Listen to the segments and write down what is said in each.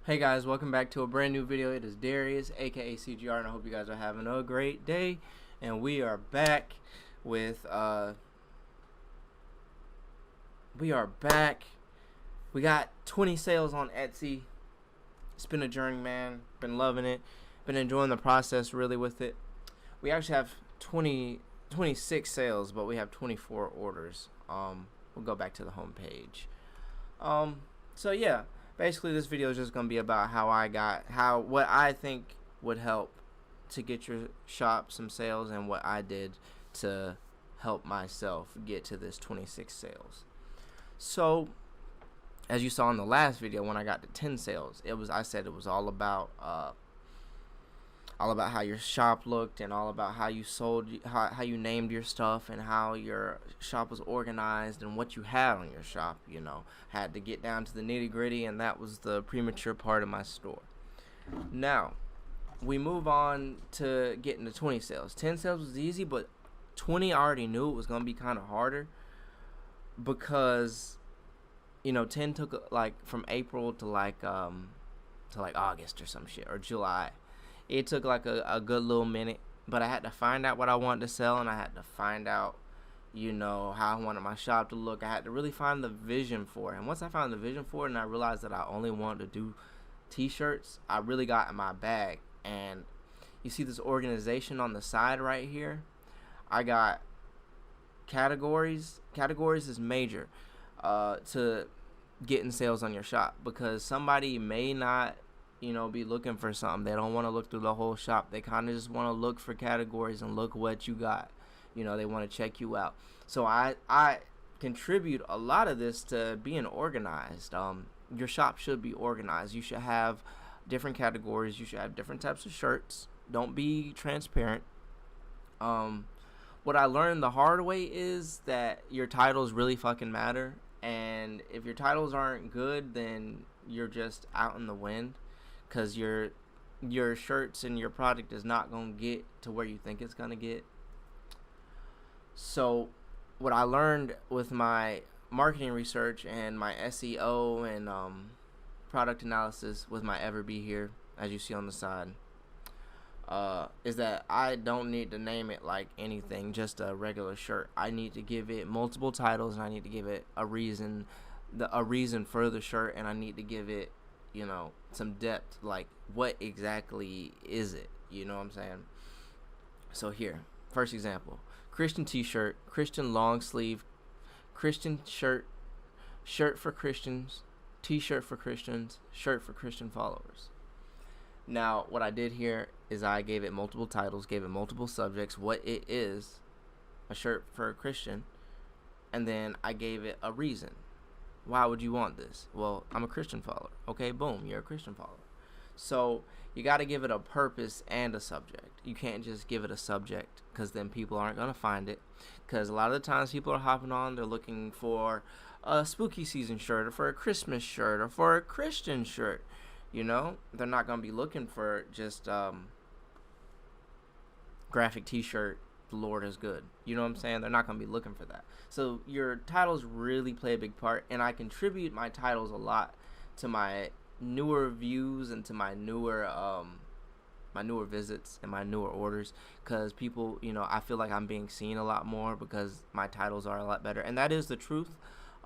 Hey guys, welcome back to a brand new video. It is Darius, aka CGR, and I hope you guys are having a great day. And we are back with we got 20 sales on Etsy. It's been a journey, man. Been loving it. Been enjoying the process really with it. We actually have 26 sales, but we have 24 orders. We'll go back to the home page. So yeah, basically this video is just gonna be about what I think would help to get your shop some sales and what I did to help myself get to this 26 sales. So as you saw in the last video, when I got to 10 sales, I said it was all about how your shop looked and all about how you sold, how you named your stuff and how your shop was organized and what you had on your shop. Had to get down to the nitty gritty, and that was the premature part of my store. Now we move on to getting to 20 sales. 10 sales was easy, but 20 I already knew it was gonna be kind of harder because 10 took like from April to like August or some shit, or July. It took like a good little minute, but I had to find out what I wanted to sell, and I had to find out, how I wanted my shop to look. I had to really find the vision for it. And once I found the vision for it and I realized that I only wanted to do t-shirts, I really got in my bag. And you see this organization on the side right here? I got categories. Categories is major to getting sales on your shop, because somebody may not be looking for something. They don't want to look through the whole shop. They kind of just want to look for categories and look what you got. They want to check you out. So I contribute a lot of this to being organized. Your shop should be organized. You should have different categories. You should have different types of shirts. Don't be transparent. What I learned the hard way is that your titles really fucking matter. And if your titles aren't good, then you're just out in the wind, because your shirts and your product is not going to get to where you think it's going to get. So what I learned with my marketing research and my SEO and product analysis with my Everbee here, as you see on the side, is that I don't need to name it like anything, just a regular shirt. I need to give it multiple titles, and I need to give it a reason for the shirt, and I need to give it some depth, like what exactly is it, you know what I'm saying? So here, first example: Christian t-shirt, Christian long sleeve, Christian shirt, shirt for Christians, t-shirt for Christians, shirt for Christian followers. Now what I did here is I gave it multiple titles, gave it multiple subjects, what it is, a shirt for a Christian, and then I gave it a reason. Why would you want this? Well, I'm a Christian follower. Okay, boom, you're a Christian follower. So you got to give it a purpose and a subject. You can't just give it a subject, because then people aren't going to find it. Because a lot of the times people are hopping on, they're looking for a spooky season shirt, or for a Christmas shirt, or for a Christian shirt. They're not going to be looking for just graphic t-shirt, the Lord is good. You know what I'm saying? They're not going to be looking for that. So your titles really play a big part, and I contribute my titles a lot to my newer views and to my newer visits and my newer orders, because people, I feel like I'm being seen a lot more because my titles are a lot better, and that is the truth.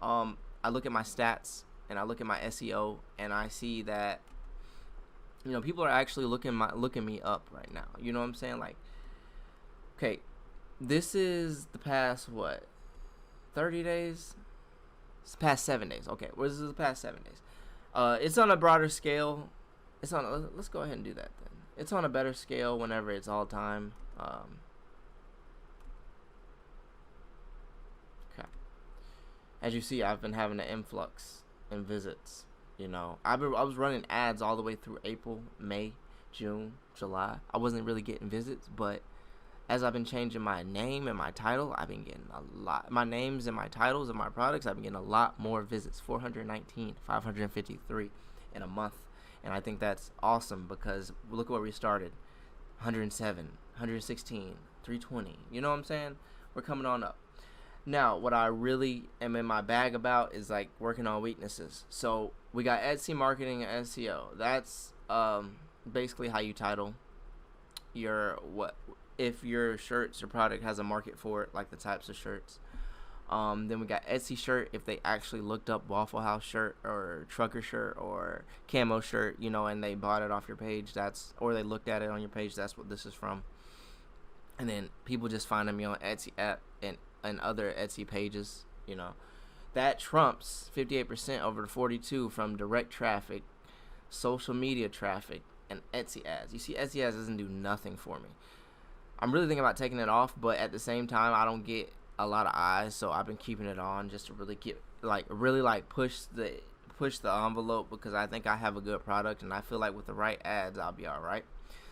I look at my stats and I look at my SEO, and I see that people are actually looking me up right now. You know what I'm saying? Like, okay, this is the past 30 days? It's the past 7 days. Okay, this is the past 7 days. It's on a broader scale. Let's go ahead and do that then. It's on a better scale whenever it's all time. Okay. As you see, I've been having an influx in visits. I was running ads all the way through April, May, June, July. I wasn't really getting visits, but as I've been changing my name and my title, I've been getting a lot. My names and my titles and my products, I've been getting a lot more visits. 419, 553 in a month. And I think that's awesome, because look where we started. 107, 116, 320. You know what I'm saying? We're coming on up. Now, what I really am in my bag about is like working on weaknesses. So we got Etsy marketing and SEO. That's basically how you title your what if your shirts or product has a market for it, like the types of shirts. Then we got Etsy shirt if they actually looked up Waffle House shirt or trucker shirt or camo shirt, you know, and they bought it off your page. That's or they looked at it on your page. That's what this is from. And then people just finding me on Etsy app and other Etsy pages, you know. That trumps 58% over the 42 from direct traffic, social media traffic, and Etsy ads. You see, Etsy ads doesn't do nothing for me. I'm really thinking about taking it off, but at the same time, I don't get a lot of eyes, so I've been keeping it on just to really get push the envelope, because I think I have a good product, and I feel like with the right ads, I'll be all right.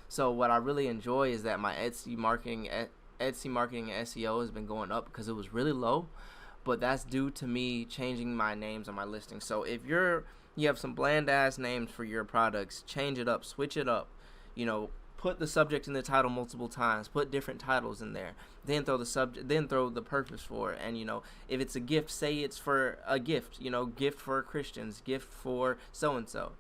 So what I really enjoy is that my Etsy marketing and SEO has been going up because it was really low, but that's due to me changing my names on my listing. So if you have some bland ass names for your products, change it up, switch it up, you know, put the subject in the title multiple times, put different titles in there, then throw the subject, then throw the purpose for it. And you know, if it's a gift, say it's for a gift, you know, gift for Christians, gift for so and so.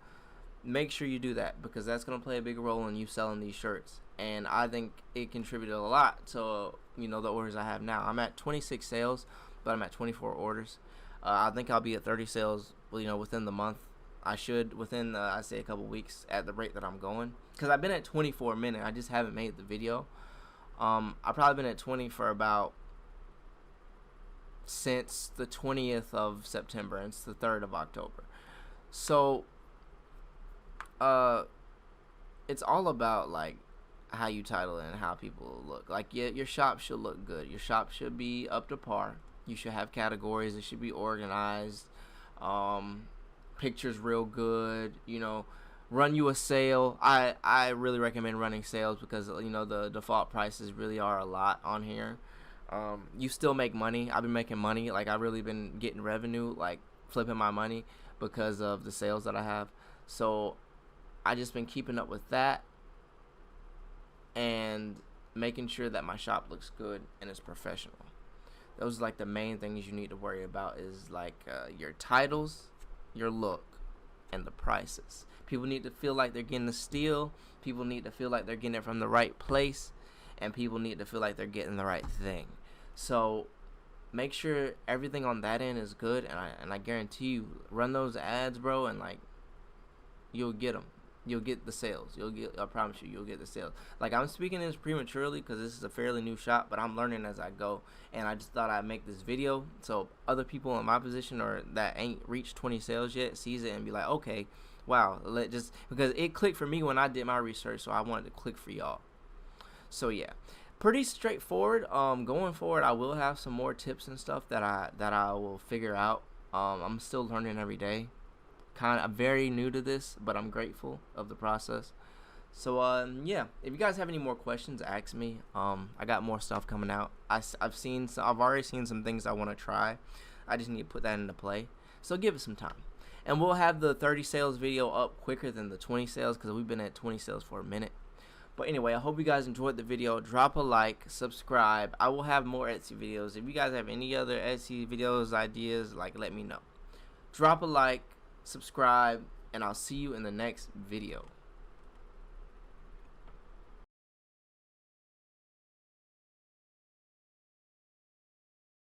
Make sure you do that, because that's going to play a big role in you selling these shirts. And I think it contributed a lot to, you know, the orders I have now. I'm at 26 sales, but I'm at 24 orders. I think I'll be at 30 sales, you know, within the month. I should within, I'd say, a couple weeks at the rate that I'm going. Because I've been at 24 minutes. I just haven't made the video. I've probably been at 20 for about since the 20th of September. And it's the 3rd of October. So it's all about like how you title it and how people look. Like your shop should look good. Your shop should be up to par. You should have categories. It should be organized. Pictures real good. You know, run you a sale. I really recommend running sales, because you know the default prices really are a lot on here. You still make money. I've been making money. Like I've really been getting revenue, like flipping my money because of the sales that I have. So I just been keeping up with that and making sure that my shop looks good and is professional. Those are like the main things you need to worry about, is like your titles, your look, and the prices. People need to feel like they're getting a steal. People need to feel like they're getting it from the right place, and people need to feel like they're getting the right thing. So make sure everything on that end is good, and I guarantee you, run those ads, bro, and like you'll get them. You'll get the sales. I promise you, you'll get the sales. Like, I'm speaking this prematurely because this is a fairly new shop, but I'm learning as I go. And I just thought I'd make this video so other people in my position or that ain't reached 20 sales yet sees it and be like, okay, wow, because it clicked for me when I did my research, so I wanted to click for y'all. So yeah, pretty straightforward. Going forward, I will have some more tips and stuff that I will figure out. I'm still learning every day. I'm very new to this, but I'm grateful of the process. So yeah, if you guys have any more questions, ask me. I got more stuff coming out. I've already seen some things I want to try. I just need to put that into play. So give it some time, and we'll have the 30 sales video up quicker than the 20 sales, because we've been at 20 sales for a minute. But anyway, I hope you guys enjoyed the video. Drop a like, subscribe. I will have more Etsy videos. If you guys have any other Etsy videos, ideas, like, let me know. Drop a like, subscribe, and I'll see you in the next video.